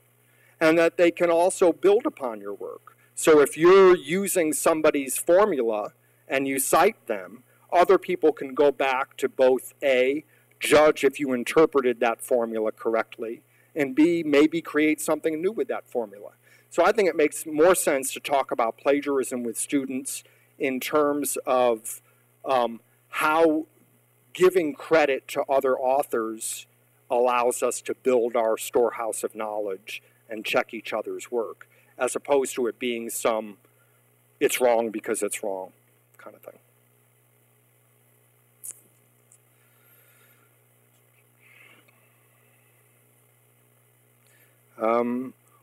and that they can also build upon your work. So if you're using somebody's formula and you cite them, other people can go back to both A, judge if you interpreted that formula correctly, and B, maybe create something new with that formula. So I think it makes more sense to talk about plagiarism with students in terms of how giving credit to other authors allows us to build our storehouse of knowledge and check each other's work, as opposed to it being some, it's wrong because it's wrong kind of thing.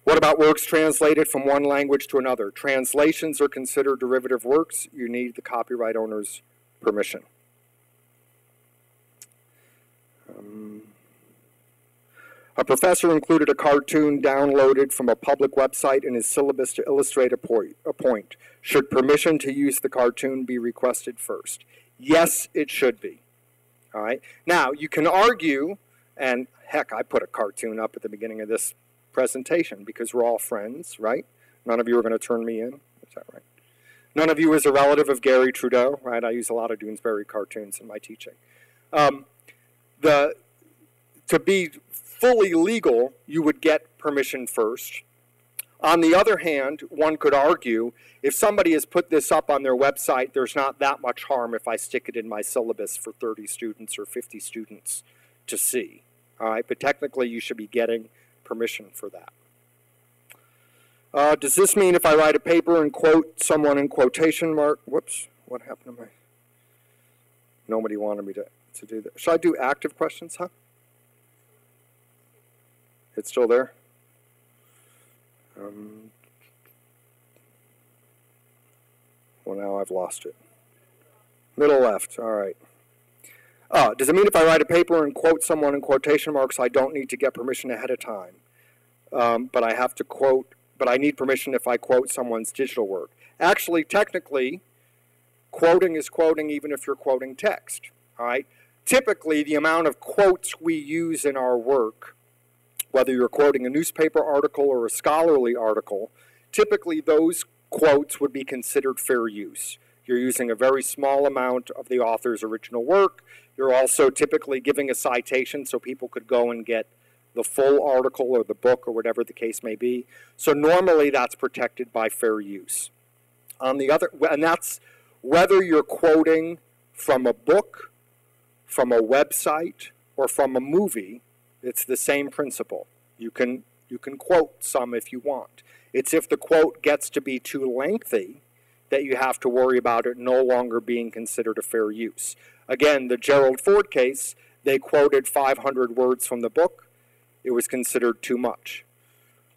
What about works translated from one language to another? Translations are considered derivative works. You need the copyright owner's permission. A professor included a cartoon downloaded from a public website in his syllabus to illustrate a point. Should permission to use the cartoon be requested first? Yes, it should be. All right. Now, you can argue, and heck, I put a cartoon up at the beginning of this presentation because we're all friends, right? None of you are going to turn me in. Is that right? None of you is a relative of Gary Trudeau, right? I use a lot of Doonesbury cartoons in my teaching. To be fully legal, you would get permission first. On the other hand, one could argue, if somebody has put this up on their website, there's not that much harm if I stick it in my syllabus for 30 students or 50 students to see. All right, but technically you should be getting permission for that. Does this mean if I write a paper and quote someone in quotation mark, whoops, what happened to my, nobody wanted me to do that. Should I do active questions, huh? It's still there? Well, now I've lost it. Middle left, all right. Does it mean if I write a paper and quote someone in quotation marks, I don't need to get permission ahead of time? But I have to quote, but I need permission if I quote someone's digital work. Actually, technically, quoting is quoting even if you're quoting text, all right? Typically, the amount of quotes we use in our work, whether you're quoting a newspaper article or a scholarly article, typically those quotes would be considered fair use. You're using a very small amount of the author's original work. You're also typically giving a citation so people could go and get the full article or the book or whatever the case may be. So normally that's protected by fair use. On the other, and that's whether you're quoting from a book, from a website, or from a movie, it's the same principle. You can quote some if you want. It's if the quote gets to be too lengthy that you have to worry about it no longer being considered a fair use. Again, the Gerald Ford case, they quoted 500 words from the book. It was considered too much.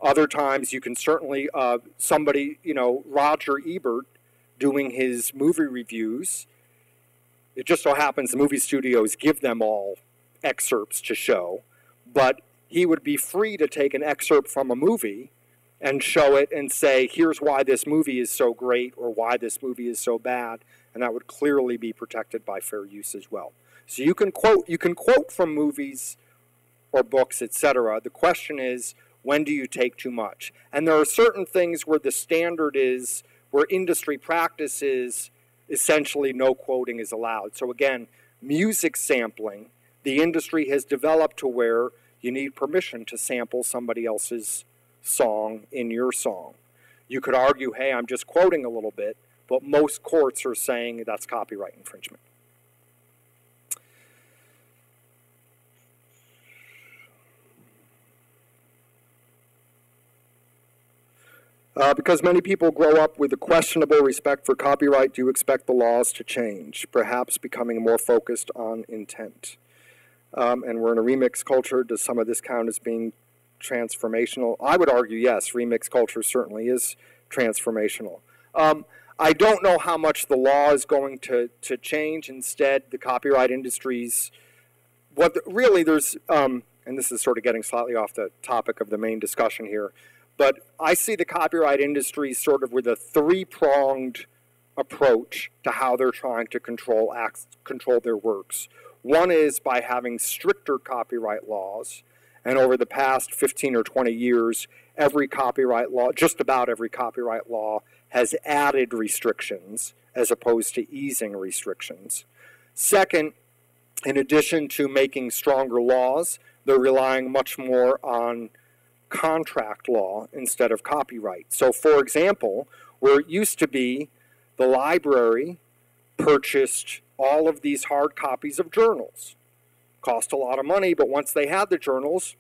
Other times you can certainly, somebody, Roger Ebert doing his movie reviews, it just so happens the movie studios give them all excerpts to show, but he would be free to take an excerpt from a movie and show it and say, here's why this movie is so great or why this movie is so bad, and that would clearly be protected by fair use as well. So you can quote from movies or books, etc. The question is, when do you take too much? And there are certain things where the standard is, where industry practice is, essentially no quoting is allowed. So again, music sampling, the industry has developed to where you need permission to sample somebody else's song in your song. You could argue, hey, I'm just quoting a little bit, but most courts are saying that's copyright infringement. Because many people grow up with a questionable respect for copyright, do you expect the laws to change, perhaps becoming more focused on intent? and we're in a remix culture. Does some of this count as being transformational? I would argue yes, remix culture certainly is transformational. I don't know how much the law is going to change. Instead, the copyright industry's, really there's, and this is sort of getting slightly off the topic of the main discussion here, but I see the copyright industry sort of with a three-pronged approach to how they're trying to control their works. One is by having stricter copyright laws, and over the past 15 or 20 years, every copyright law, just about every copyright law, has added restrictions as opposed to easing restrictions. Second, in addition to making stronger laws, they're relying much more on contract law instead of copyright. So, for example, where it used to be the library purchased all of these hard copies of journals. Cost a lot of money, but once they had the journals,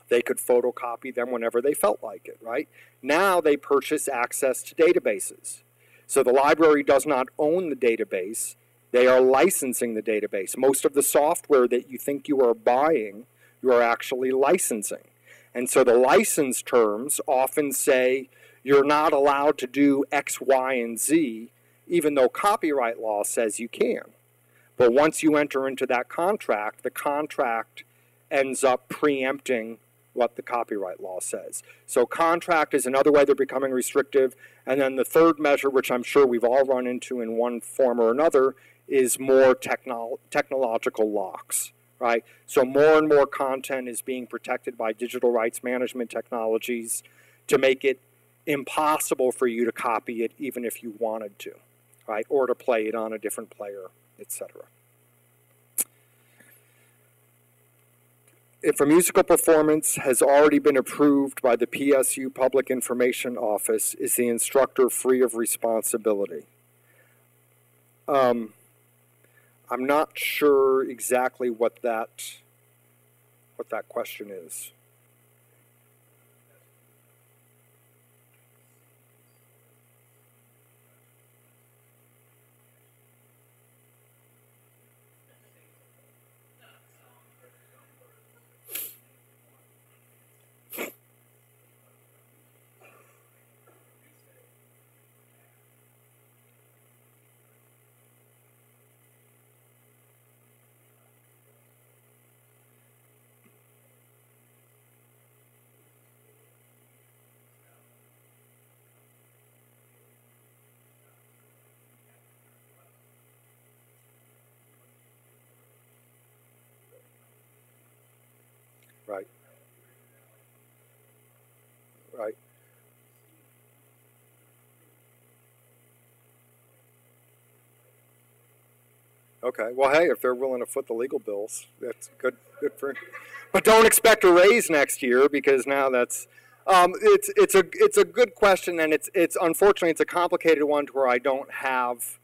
they could photocopy them whenever they felt like it, right? Now they purchase access to databases. So the library does not own the database. They are licensing the database. Most of the software that you think you are buying, you are actually licensing. And so the license terms often say you're not allowed to do X, Y, and Z, even though copyright law says you can. But once you enter into that contract, the contract ends up preempting what the copyright law says. So contract is another way they're becoming restrictive. And then the third measure, which I'm sure we've all run into in one form or another, is more technological locks, right? So more and more content is being protected by digital rights management technologies to make it impossible for you to copy it even if you wanted to, right? Or to play it on a different player, etc. If a musical performance has already been approved by the PSU Public Information Office, is the instructor free of responsibility? I'm not sure exactly what that question is. Right. Right. Okay. Well, hey, if they're willing to foot the legal bills, that's good. Good for. But don't expect a raise next year because now that's. It's a good question, and it's unfortunately it's a complicated one to where I don't have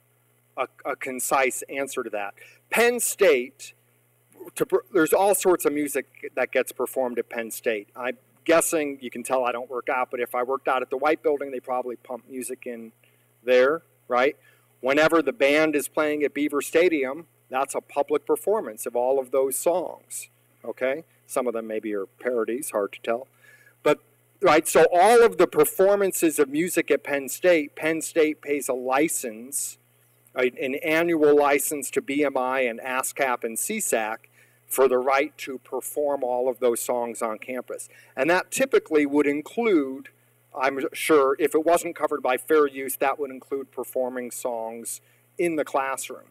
a concise answer to that. Penn State. There's all sorts of music that gets performed at Penn State. I'm guessing, you can tell I don't work out, but if I worked out at the White Building, they probably pump music in there, right? Whenever the band is playing at Beaver Stadium, that's a public performance of all of those songs, okay? Some of them maybe are parodies, hard to tell. But, right, so all of the performances of music at Penn State pays a license, an annual license to BMI and ASCAP and CSAC, for the right to perform all of those songs on campus. And that typically would include, I'm sure, if it wasn't covered by fair use, that would include performing songs in the classroom.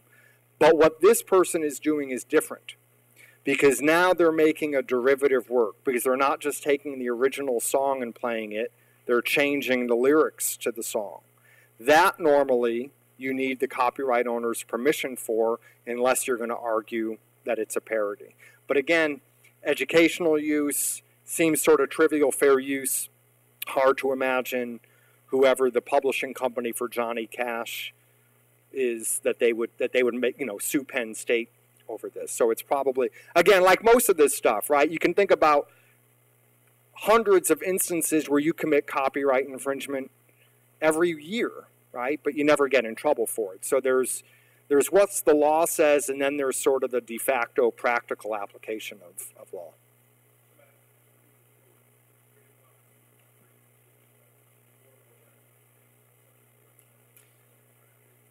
But what this person is doing is different, because now they're making a derivative work, because they're not just taking the original song and playing it, they're changing the lyrics to the song. That normally you need the copyright owner's permission for, unless you're going to argue that it's a parody. But again, educational use seems sort of trivial. Fair use, hard to imagine whoever the publishing company for Johnny Cash is that they would make, sue Penn State over this. So it's probably, again, like most of this stuff, right? You can think about hundreds of instances where you commit copyright infringement every year, right? But you never get in trouble for it. So there's There's what the law says, and then there's sort of the de facto practical application of law.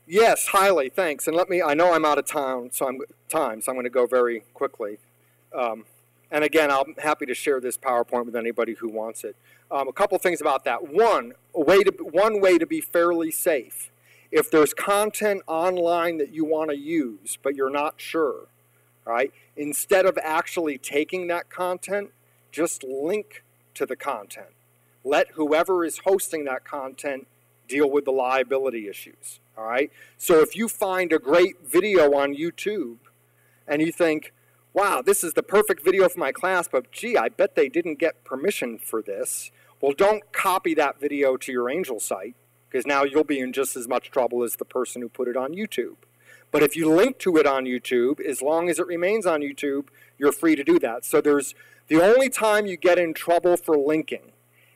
Yes, highly, thanks. And I know I'm out of time, so I'm going to go very quickly. And again, I'm happy to share this PowerPoint with anybody who wants it. A couple things about that. One way to be fairly safe. If there's content online that you want to use, but you're not sure, right? Instead of actually taking that content, just link to the content. Let whoever is hosting that content deal with the liability issues, all right? So if you find a great video on YouTube and you think, wow, this is the perfect video for my class, but gee, I bet they didn't get permission for this. Well, don't copy that video to your Angel site, because now you'll be in just as much trouble as the person who put it on YouTube. But if you link to it on YouTube, as long as it remains on YouTube, you're free to do that. So the only time you get in trouble for linking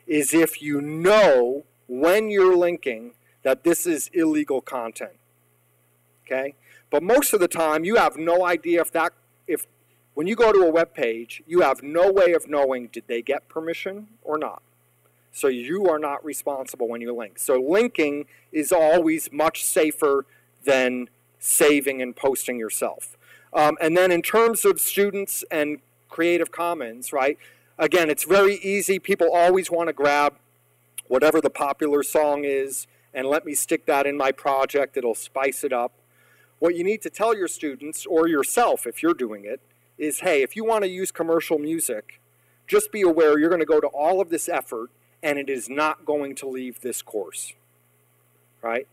is if you know when you're linking that this is illegal content, okay? But most of the time, you have no idea if when you go to a web page, you have no way of knowing did they get permission or not. So you are not responsible when you link. So linking is always much safer than saving and posting yourself. And then in terms of students and Creative Commons, right? Again, it's very easy. People always want to grab whatever the popular song is and let me stick that in my project. It'll spice it up. What you need to tell your students, or yourself if you're doing it, is, hey, if you want to use commercial music, just be aware you're going to go to all of this effort and it is not going to leave this course, right?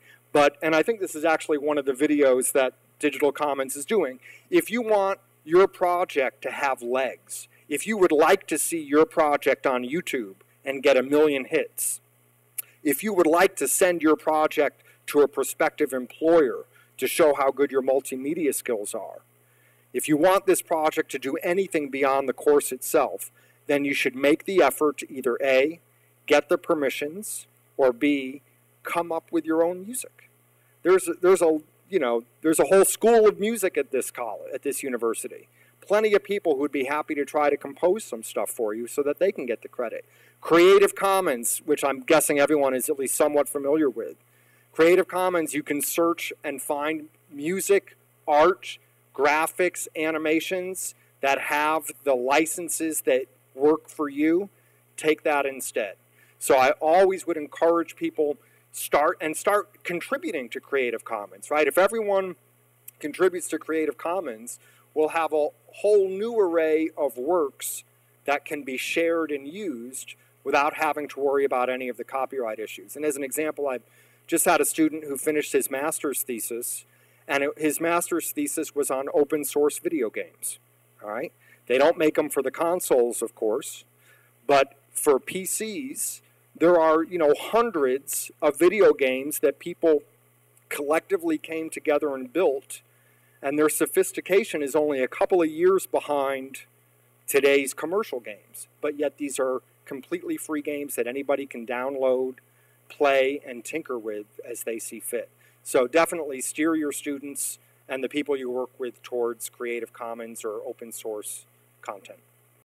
And I think this is actually one of the videos that Digital Commons is doing. If you want your project to have legs, if you would like to see your project on YouTube and get 1 million hits, if you would like to send your project to a prospective employer to show how good your multimedia skills are, if you want this project to do anything beyond the course itself, then you should make the effort to either A, get the permissions, or B, come up with your own music. There's a whole school of music at this university. Plenty of people who would be happy to try to compose some stuff for you so that they can get the credit. Creative Commons, which I'm guessing everyone is at least somewhat familiar with. Creative Commons, you can search and find music, art, graphics, animations that have the licenses that work for you. Take that instead. So I always would encourage people start contributing to Creative Commons, right? If everyone contributes to Creative Commons, we'll have a whole new array of works that can be shared and used without having to worry about any of the copyright issues. And as an example, I've just had a student who finished his master's thesis, and his master's thesis was on open source video games, all right? They don't make them for the consoles, of course, but for PCs, there are, hundreds of video games that people collectively came together and built, and their sophistication is only a couple of years behind today's commercial games. But yet these are completely free games that anybody can download, play, and tinker with as they see fit. So definitely steer your students and the people you work with towards Creative Commons or open source content.